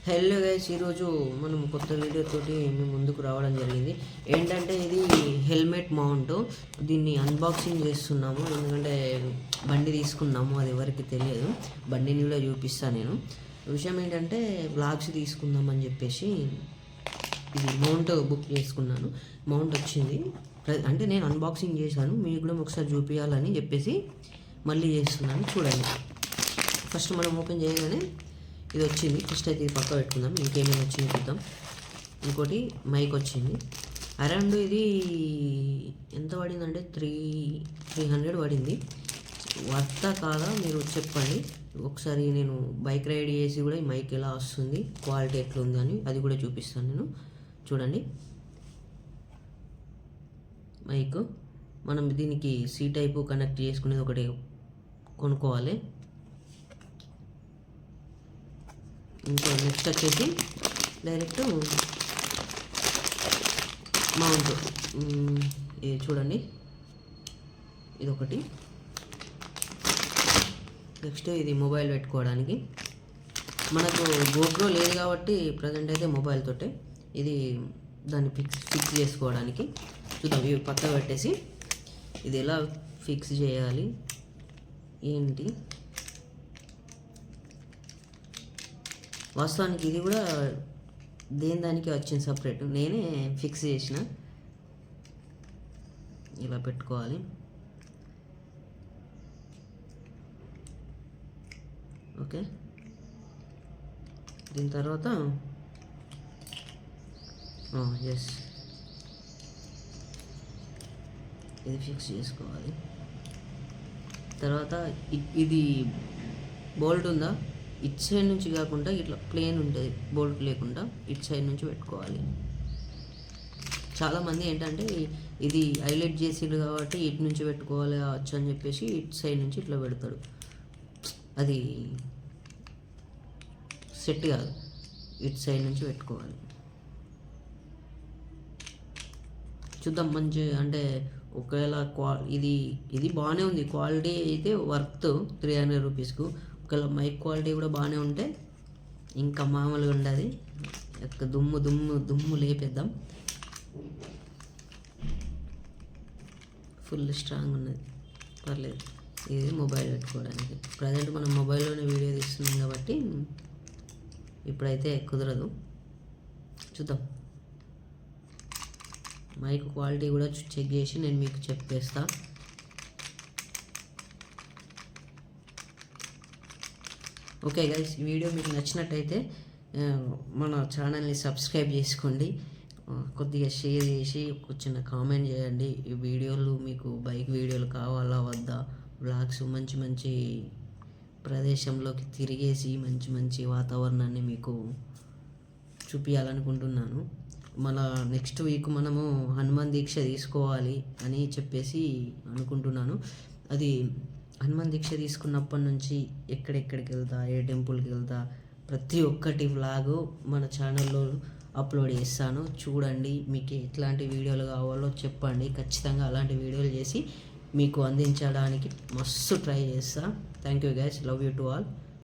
Hello guys, ఈరోజు మనం కొత్త వీడియోతోటి మేము ముందుకు రావడం జరిగింది. ఏంటంటే ఇది హెల్మెట్ మౌంట్. దీన్ని అన్బాక్సింగ్ చేస్తున్నాము, ఎందుకంటే బండి తీసుకున్నాము, అది ఎవరికి తెలియదు. బండిని కూడా చూపిస్తాను నేను. విషయం ఏంటంటే బ్లాగ్స్ తీసుకుందామని చెప్పేసి ఇది మౌంట్ బుక్ చేసుకున్నాను. మౌంట్ వచ్చింది, అంటే నేను అన్బాక్సింగ్ చేశాను, మీకు కూడా ఒకసారి చూపించాలని చెప్పేసి మళ్ళీ చేస్తున్నాను. చూడండి, ఫస్ట్ మనం ఓపెన్ చేయగానే ఇది వచ్చింది. ఫస్ట్ అయితే ఇది పక్క పెట్టుకుందాం, ఇంకేమైనా వచ్చింది చూద్దాం. ఇంకోటి మైక్ వచ్చింది. అరౌండ్ ఇది ఎంత పడిందంటే 300 పడింది. వర్తా కాదా మీరు చెప్పండి. ఒకసారి నేను బైక్ రైడ్ చేసి కూడా ఈ మైక్ ఎలా వస్తుంది, క్వాలిటీ ఎట్లా ఉంది అని అది కూడా చూపిస్తాను నేను. చూడండి, మైక్ మనం దీనికి సి టైపు కనెక్ట్ చేసుకునేది ఒకటి కొనుక్కోవాలి. ఇంకా నెక్స్ట్ వచ్చేసి డైరెక్ట్ మౌంట్. ఇది చూడండి, ఇది ఒకటి. నెక్స్ట్ ఇది మొబైల్ పెట్టుకోవడానికి. మనకు గోప్రో లేదు కాబట్టి ప్రజెంట్ అయితే మొబైల్ తోటే ఇది దాన్ని ఫిక్స్ చేసుకోవడానికి. చూద్దాం, ఇవి పక్క పెట్టేసి ఇది ఎలా ఫిక్స్ చేయాలి ఏంటి. వాస్తవానికి ఇది కూడా దానికి వచ్చింది సపరేట్, నేనే ఫిక్స్ చేసిన. ఇలా పెట్టుకోవాలి. ఓకే, దీని తర్వాత ఎస్ ఇది ఫిక్స్ చేసుకోవాలి. తర్వాత ఇది బోల్ట్ ఉందా, ఇటు సైడ్ నుంచి కాకుండా ఇట్లా ప్లేన్ ఉంటుంది, బోల్ట్ లేకుండా ఇటు సైడ్ నుంచి పెట్టుకోవాలి. చాలామంది ఏంటంటే ఇది హైలైట్ చేసిరు కాబట్టి ఇటు నుంచి పెట్టుకోవాలి కావచ్చు అని చెప్పేసి ఇటు సైడ్ నుంచి ఇట్లా పెడతాడు. అది సెట్ కాదు, ఇటు సైడ్ నుంచి పెట్టుకోవాలి. చూద్దాం, మంచి అంటే ఒకవేళ ఇది బాగానే ఉంది, క్వాలిటీ అయితే వర్త్ 300 రూపీస్కు. ఒకవేళ మైక్ క్వాలిటీ కూడా బాగానే ఉంటే ఇంకా మామూలుగా ఉండదు, దుమ్ము లేపేద్దాం. ఫుల్ స్ట్రాంగ్ ఉన్నది, పర్లేదు. ఇది మొబైల్ పెట్టుకోవడానికి. ప్రజెంట్ మనం మొబైల్లోనే వీడియో తీస్తున్నాం కాబట్టి ఇప్పుడైతే కుదరదు. చూద్దాం, మైక్ క్వాలిటీ కూడా చెక్ చేసి నేను మీకు చెప్పేస్తా. ఓకే గైస్, ఈ వీడియో మీకు నచ్చినట్టయితే మన ఛానల్ని సబ్స్క్రైబ్ చేసుకోండి, కొద్దిగా షేర్ చేసి చిన్న కామెంట్ చేయండి. ఈ వీడియోలు మీకు బైక్ వీడియోలు కావాలా వద్దా, వ్లాగ్స్ మంచి ప్రదేశంలోకి తిరిగేసి మంచి వాతావరణాన్ని మీకు చూపించాలనుకుంటున్నాను. మన నెక్స్ట్ వీక్ మనము హనుమాన్ దీక్ష తీసుకోవాలి అని చెప్పేసి అనుకుంటున్నాను. అది హనుమాన్ దీక్ష తీసుకున్నప్పటి నుంచి ఎక్కడెక్కడికి వెళ్తా, ఏ టెంపుల్కి వెళ్తా, ప్రతి ఒక్కటి వ్లాగు మన ఛానల్లో అప్లోడ్ చేస్తాను. చూడండి, మీకు ఎట్లాంటి వీడియోలు కావాలో చెప్పండి, ఖచ్చితంగా అలాంటి వీడియోలు చేసి మీకు అందించడానికి మస్తు ట్రై చేస్తా. Thank you guys, love you to all.